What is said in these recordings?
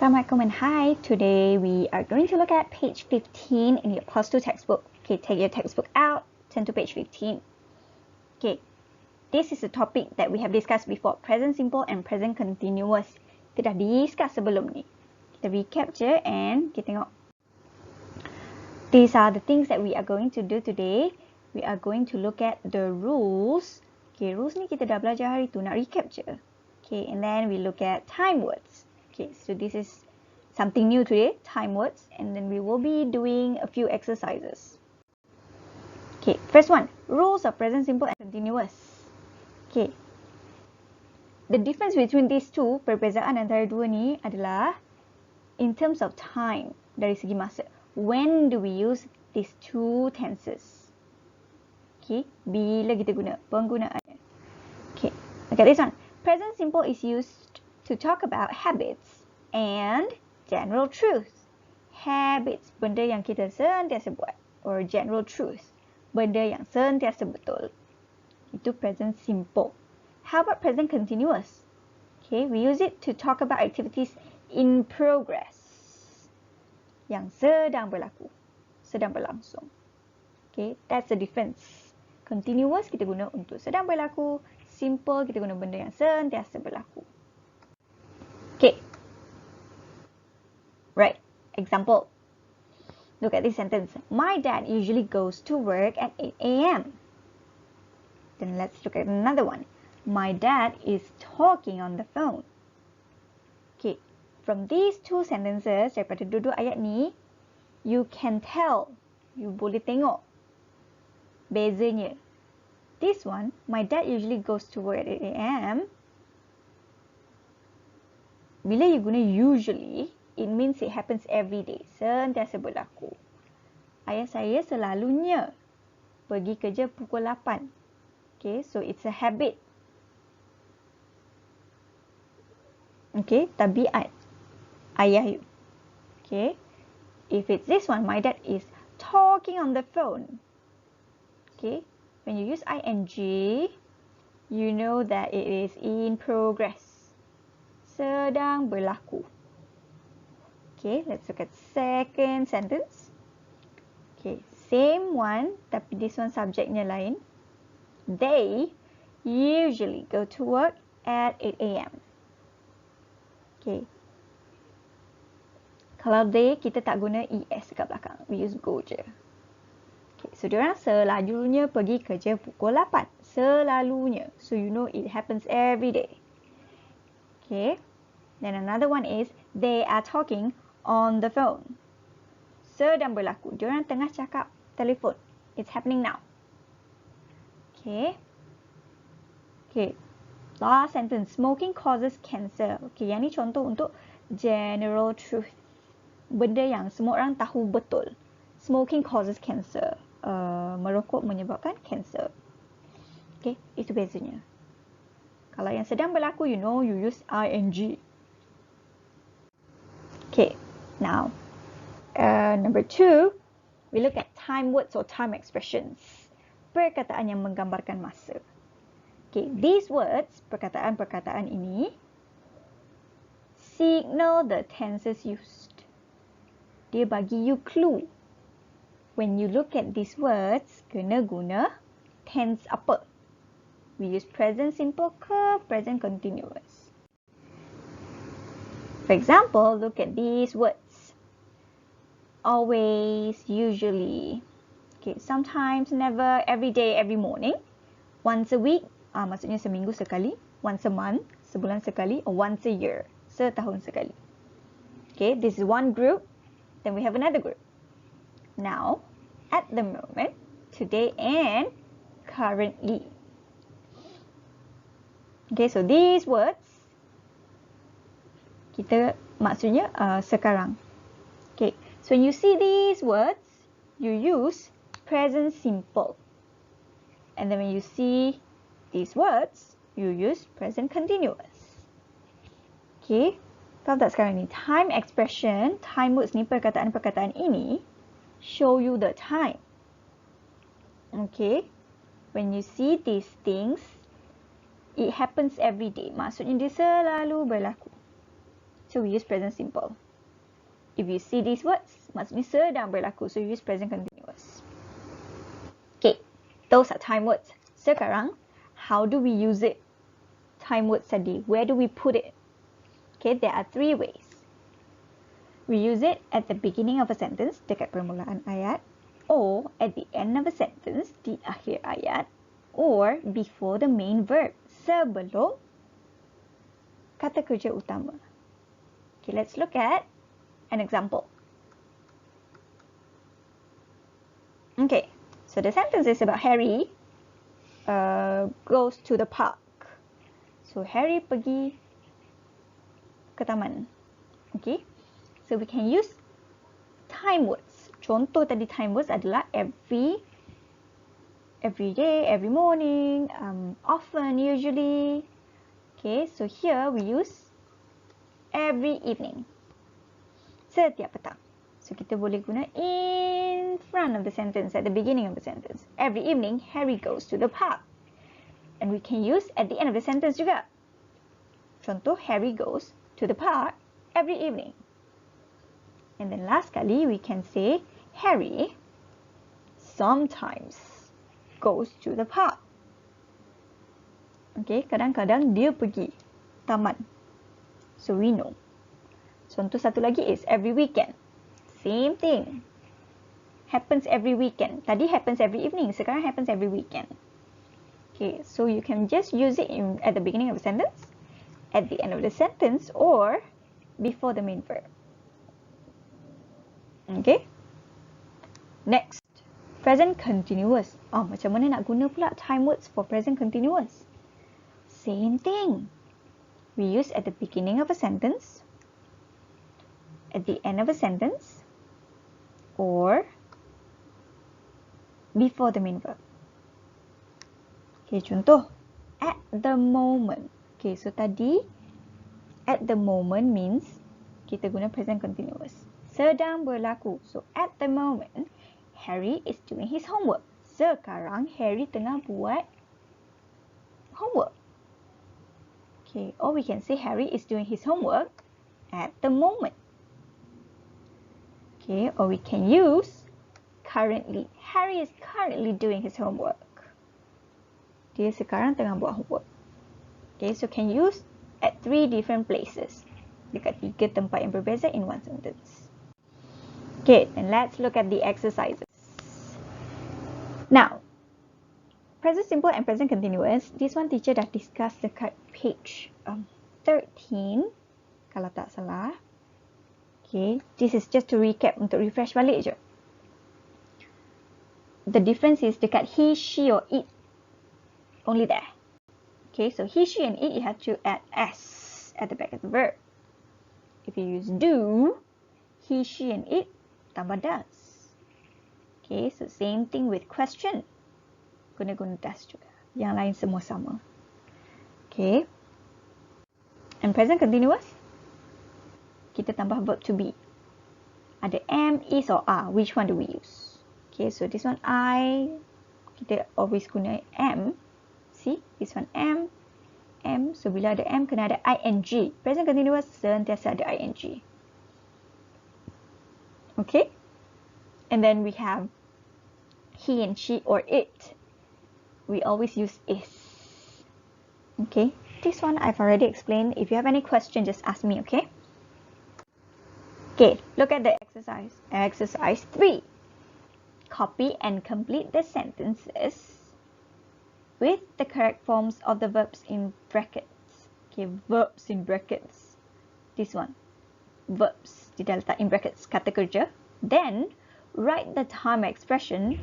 Assalamualaikum and hi. Today we are going to look at page 15 in your plus 2 textbook. Okay, take your textbook out, turn to page 15. Okay, this is a topic that we have discussed before, present simple and present continuous. Kita dah discuss sebelum ni. Kita recap je and kita tengok. These are the things that we are going to do today. We are going to look at the rules. Okay, rules ni kita dah belajar hari tu, nak recap je. Okay, and then we look at time words. Okay, so this is something new today, time words, and then we will be doing a few exercises. Okay, first one, rules of present simple and continuous. Okay, the difference between these two, perbezaan antara dua ni adalah in terms of time, dari segi masa. When do we use these two tenses? Okay, bila kita guna, penggunaannya. Okay, look at this one. Present simple is used to talk about habits and general truth. Habits, benda yang kita sentiasa buat. Or general truth, benda yang sentiasa betul. Itu present simple. How about present continuous? Okay, we use it to talk about activities in progress. Yang sedang berlaku, sedang berlangsung. Okay, that's the difference. Continuous kita guna untuk sedang berlaku. Simple kita guna benda yang sentiasa berlaku. Okay. Right. Example. Look at this sentence. My dad usually goes to work at 8 a.m. Then let's look at another one. My dad is talking on the phone. Okay. From these two sentences, daripada dua-dua ayat ni, you can tell, you boleh tengok bezanya. This one, my dad usually goes to work at 8 a.m. Bila you guna usually, it means it happens every day. Sentiasa berlaku. Ayah saya selalunya pergi kerja pukul 8. Okay, so it's a habit. Okay, tabiat ayah you. Okay, if it's this one, my dad is talking on the phone. Okay, when you use ing, you know that it is in progress. Sedang berlaku. Okay, let's look at second sentence. Okay, same one, tapi this one subjeknya lain. They usually go to work at 8 a.m. Okay. Kalau they, kita tak guna es kat belakang. We use go je. Okay, so diorang selalunya pergi kerja pukul 8. Selalunya. So you know it happens every day. Okay. Then another one is, they are talking on the phone. Sedang berlaku. Diorang tengah cakap telefon. It's happening now. Okay. Okay. Last sentence. Smoking causes cancer. Okay, yang ni contoh untuk general truth. Benda yang semua orang tahu betul. Smoking causes cancer. Merokok menyebabkan cancer. Okay, itu bezanya. Kalau yang sedang berlaku, you know, you use ing. Okay, now, number 2, we look at time words or time expressions. Perkataan yang menggambarkan masa. Okay, these words, perkataan-perkataan ini, signal the tenses used. Dia bagi you clue. When you look at these words, kena guna tense apa? We use present simple ke present continuous. For example, look at these words. Always, usually. Okay, sometimes, never, every day, every morning. Once a week, maksudnya seminggu sekali. Once a month, sebulan sekali. Or once a year, setahun sekali. Okay, this is one group. Then we have another group. Now, at the moment, today and currently. Okay, so these words, kita maksudnya sekarang. Okay, so when you see these words, you use present simple. And then when you see these words, you use present continuous. Okay, faham tak sekarang ni? Time expression, time words ni, perkataan-perkataan ini show you the time. Okay, when you see these things, it happens every day. Maksudnya dia selalu berlaku. So we use present simple. If you see these words, maksudnya sedang berlaku. So you use present continuous. Okay, those are time words. Sekarang, how do we use it? Time words tadi, where do we put it? Okay, there are 3 ways. We use it at the beginning of a sentence, dekat permulaan ayat, or at the end of a sentence, di akhir ayat, or before the main verb, sebelum kata kerja utama. Okay, let's look at an example. Okay, so the sentence is about Harry goes to the park. So Harry pergi ke taman. Okay, so we can use time words. Contoh tadi time words adalah every day, every morning, often, usually. Okay, so here we use every evening. Setiap petang. So kita boleh guna in front of the sentence, at the beginning of the sentence. Every evening, Harry goes to the park. And we can use at the end of the sentence juga. Contoh, Harry goes to the park every evening. And then last kali, we can say, Harry sometimes goes to the park. Okay, kadang-kadang dia pergi taman. So we know. Contoh satu lagi is every weekend. Same thing. Happens every weekend. Tadi happens every evening. Sekarang happens every weekend. Okay, so you can just use it at the beginning of a sentence, at the end of the sentence, or before the main verb. Okay. Next, present continuous. Macam mana nak guna pula time words for present continuous? Same thing. We use at the beginning of a sentence, at the end of a sentence, or before the main verb. Okay, contoh. At the moment. Okay, so tadi, at the moment means kita guna present continuous. Sedang berlaku. So, at the moment, Harry is doing his homework. Sekarang, Harry tengah buat homework. Okay, or we can say Harry is doing his homework at the moment. Okay, or we can use currently. Harry is currently doing his homework. Dia sekarang tengah buat homework. Okay, so can use at 3 different places. Dekat 3 tempat yang berbeza in one sentence. Okay, then let's look at the exercises. Now, present simple and present continuous, this one teacher dah discuss dekat page 13, kalau tak salah. Okay, this is just to recap, untuk refresh balik je. The difference is dekat he, she or it. Only there. Okay, so he, she and it, you have to add s at the back of the verb. If you use do, he, she and it, tambah does. Okay, so same thing with question. Guna does juga. Yang lain semua sama. Okay. And present continuous, kita tambah verb to be. Ada am, is or are. Which one do we use? Okay, so this one kita always guna am. See, this one am. So bila ada am, kena ada ing. Present continuous sentiasa ada ing. Okay. And then we have he and she or it. We always use is. Okay. This one I've already explained. If you have any question, just ask me, okay? Okay, look at the exercise. Exercise 3. Copy and complete the sentences with the correct forms of the verbs in brackets. Okay, verbs in brackets. This one. Verbs. Tidak letak in brackets. Kata kerja. Then, write the time expression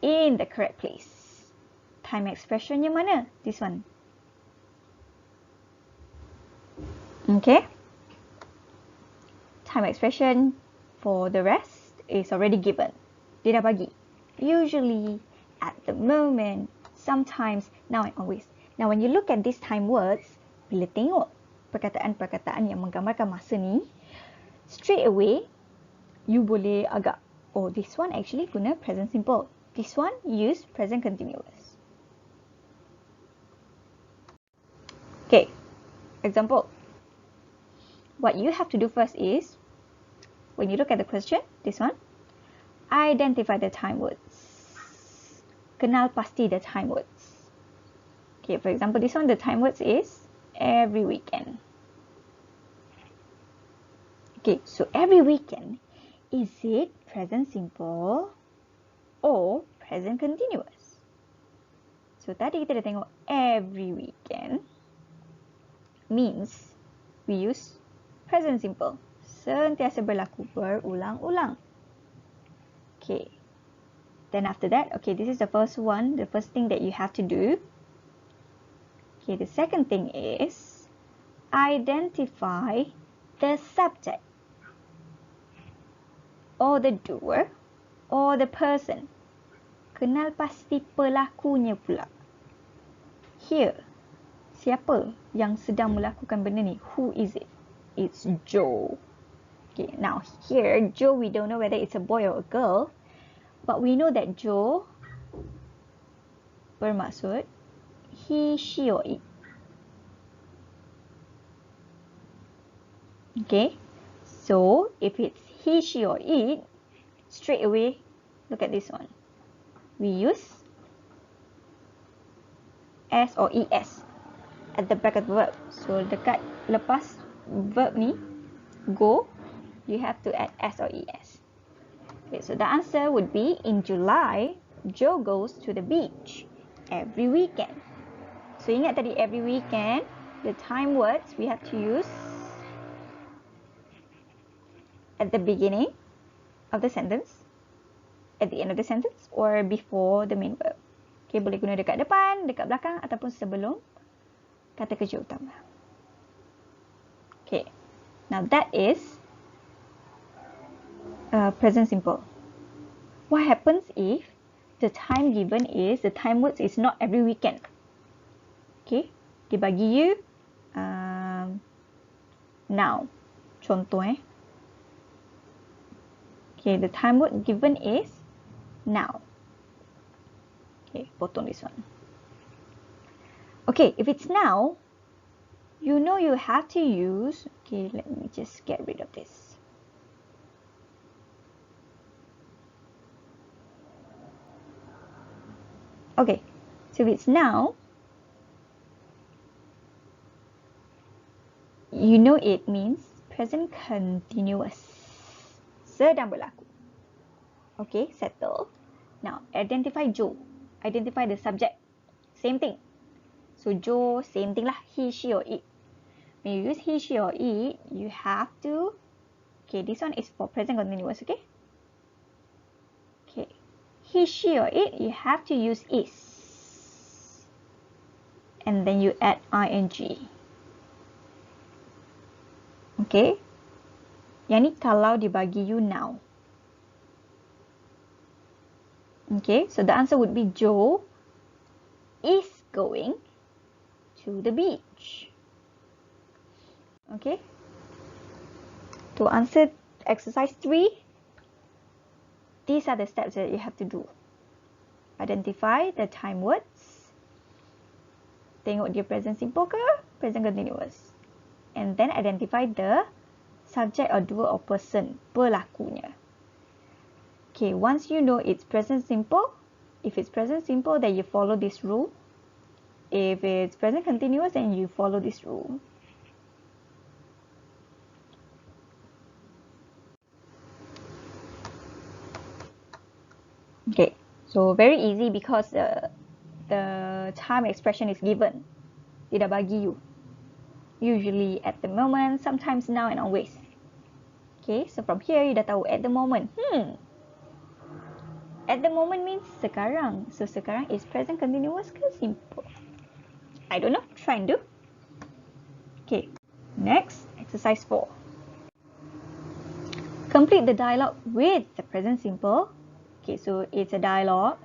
in the correct place. Time expression yang mana? This one. Okay. Time expression for the rest is already given. Dia dah bagi. Usually, at the moment, sometimes, now and always. Now, when you look at these time words, bila tengok perkataan-perkataan yang menggambarkan masa ni, straight away, you boleh agak, oh, this one actually guna present simple. This one use present continuous. Okay, example. what you have to do first is, when you look at the question, this one, identify the time words. Kenal pasti the time words. Okay, for example, this one, the time words is every weekend. Okay, so every weekend, is it present simple or present continuous? So tadi kita dah tengok every weekend means we use present simple. Sentiasa berlaku, berulang-ulang. Okay. Then after that, okay, this is the first one, the first thing that you have to do. Okay, the second thing is identify the subject or the doer or the person. Kenal pasti pelakunya pula. Here, siapa yang sedang melakukan benda ni? Who is it? It's Joe. Okay, now here, Joe, we don't know whether it's a boy or a girl, but we know that Joe bermaksud he, she, or it. Okay, so if it's he, she, or it, straight away, look at this one. We use S or ES at the back of the verb. So dekat lepas verb ni, go, you have to add S or ES. Okay, so the answer would be, in July, Joe goes to the beach every weekend. So ingat tadi every weekend, the time words we have to use at the beginning of the sentence, at the end of the sentence, or before the main verb. Okay, boleh guna dekat depan, dekat belakang, ataupun sebelum kata kerja utama. Okay, now that is present simple. What happens if the time given is, the time words is not every weekend? Okay, dia bagi you now. Contoh Okay, the time word given is now. Okay, potong this one. Okay, if it's now, you know you have to use, okay, let me just get rid of this. Okay, so if it's now, you know it means present continuous. Sedang berlaku. Okay, settle. Now, identify Joe. Identify the subject. Same thing. So, Joe, same thing lah. He, she, or it. When you use he, she, or it, you have to... Okay, this one is for present continuous, okay? Okay. He, she, or it, you have to use is. And then you add ing. Okay? Yang ni kalau dibagi you now. Okay, so the answer would be Joe is going to the beach. Okay? To answer exercise 3, these are the steps that you have to do. Identify the time words. Tengok dia present simple ke present continuous. And then identify the subject or doer or person, pelakunya. Okay, once you know it's present simple, if it's present simple, then you follow this rule. If it's present continuous, then you follow this rule. Okay, so very easy because the time expression is given. Dia dah bagi you. Usually at the moment, sometimes now and always. Okay, so from here you dah tahu at the moment. At the moment means sekarang. So sekarang is present continuous ke simple? I don't know. Try and do. Okay, next, exercise 4. Complete the dialogue with the present simple. Okay, so it's a dialogue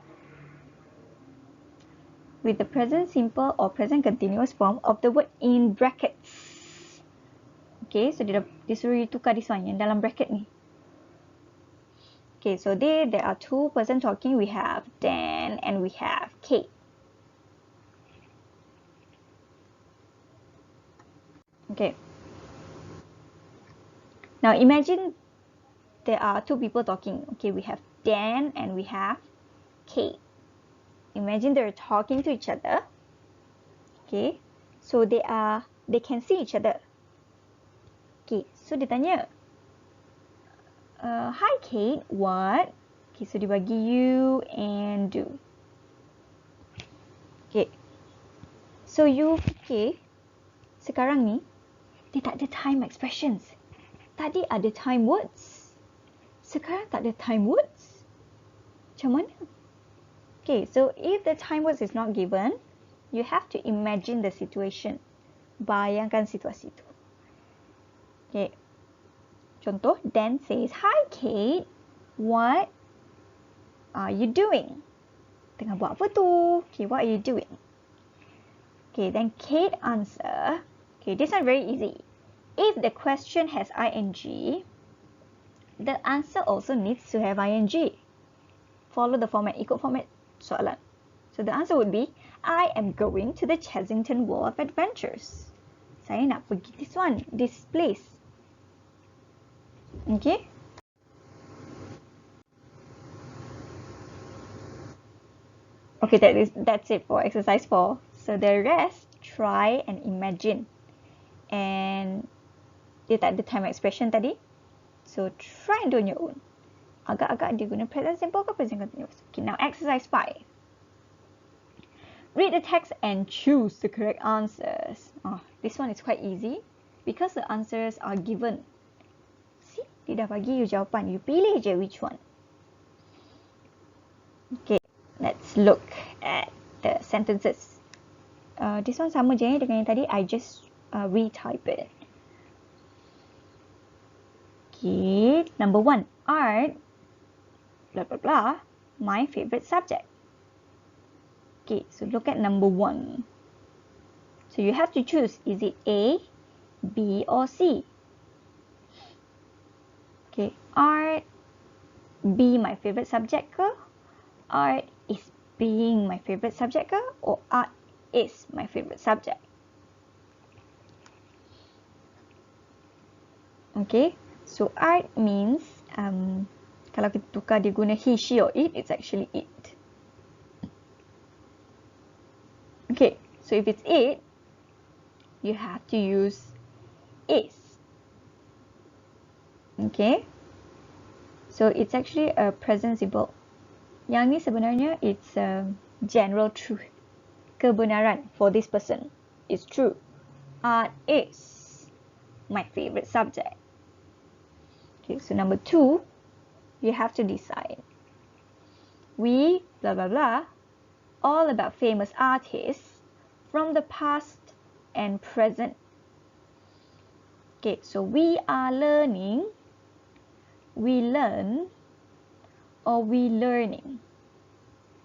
with the present simple or present continuous form of the word in brackets. Okay, so dia disuruh tukar this one yang dalam bracket ni. Okay, so there are two person talking. We have Dan and we have Kate. Okay. Now imagine there are two people talking. Okay, we have Dan and we have Kate. Imagine they're talking to each other. Okay, so they can see each other. Okay, so dia tanya, hi Kate, what? Okay, so dia bagi you and do. Okay, so you fikir sekarang ni dia tak ada time expressions. Tadi ada time words. Sekarang tak ada time words. Macam mana? Okay, so if the time words is not given, you have to imagine the situation. Bayangkan situasi itu. Okay. Contoh, Dan says, hi Kate, what are you doing? Tengah buat apa tu? Okay, what are you doing? Okay, then Kate answer. Okay, this one very easy. If the question has ing, the answer also needs to have ing. Follow the format, ikut format soalan. So the answer would be, I am going to the Chessington World of Adventures. Saya nak pergi this place. Okay? Okay, that's it for exercise 4. So the rest, try and imagine. And dia tak ada time expression tadi. So try and do on your own. Agak-agak dia guna present simple ke present continuous. Okay, now exercise 5. Read the text and choose the correct answers. This one is quite easy because the answers are given. See, dia dah bagi you jawapan. You pilih je which one. Okay, let's look at the sentences. This one sama je dengan yang tadi. I just retype it. Okay, number 1. Art, blah blah blah, my favorite subject. Okay, so look at number 1. So you have to choose, is it A, B or C? Okay, art, be my favorite subject ke? Art is being my favorite subject ke? Or art is my favorite subject? Okay, so art means, kalau kita tukar dia guna he, she or it, it's actually it. Okay, so if it's it, you have to use is. Okay, so it's actually a present simple. Yang ni sebenarnya it's a general truth. Kebenaran for this person is true. Art is my favorite subject. Okay, so number 2, you have to decide. We, blah blah blah, all about famous artists from the past and present. Okay, so we are learning, we learn, or we learning.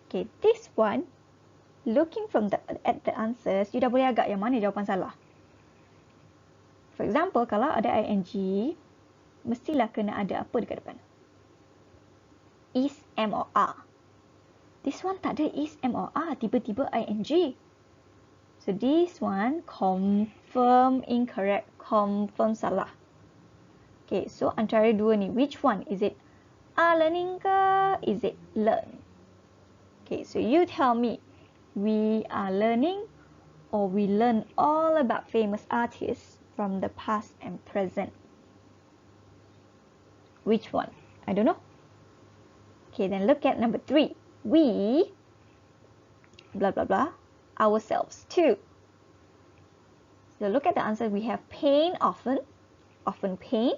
Okay, this one, looking at the answers, you dah boleh agak yang mana jawapan salah. For example, kalau ada ing, mestilah kena ada apa dekat depan. Is, am or are. This one tak ada is, am or are, tiba-tiba ing. So this one confirm incorrect, confirm salah. Okay, so antara dua ni, which one? Is it are learning ke? Is it learn? Okay, so you tell me, we are learning or we learn all about famous artists from the past and present. Which one? I don't know. Okay, then look at number 3. We, blah blah blah, ourselves too. So look at the answer. We have paint often, often paint,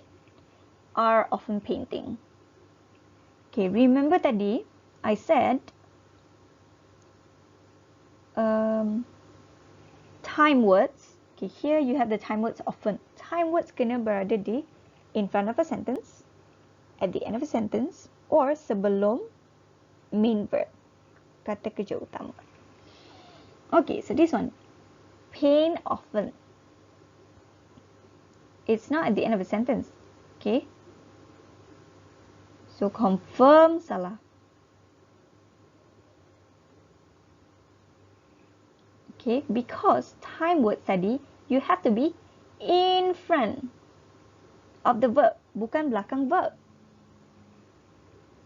are often painting. Okay, remember tadi I said time words. Okay, here you have the time words often. Time words kena berada di in front of a sentence, at the end of a sentence, or sebelum main verb, kata kerja utama. Okay, so this one, paint often. It's not at the end of a sentence. Okay, so confirm salah. Okay, because time words tadi, you have to be in front. of the verb, bukan belakang verb.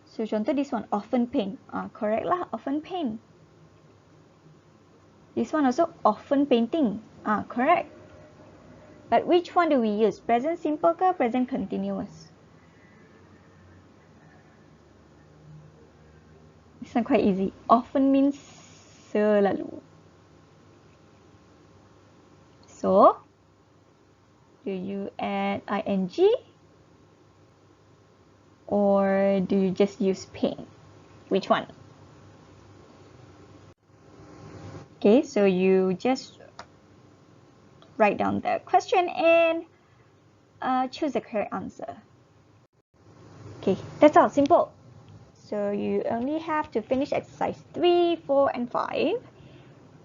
So contoh this one, often paint. Correct lah, often paint. This one also, often painting. Correct. But which one do we use? Present simple ke present continuous? This one quite easy. Often means selalu. So, do you add ing? Or do you just use paint? Which one? Okay, so you just write down the question and choose the correct answer. Okay, that's all, simple. So you only have to finish exercise 3, 4, and 5.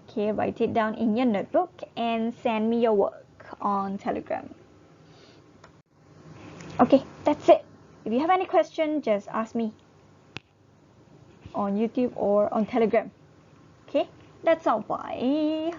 Okay, write it down in your notebook and send me your work on Telegram. Okay, that's it. If you have any question, just ask me on YouTube or on Telegram. Okay, that's all. Bye.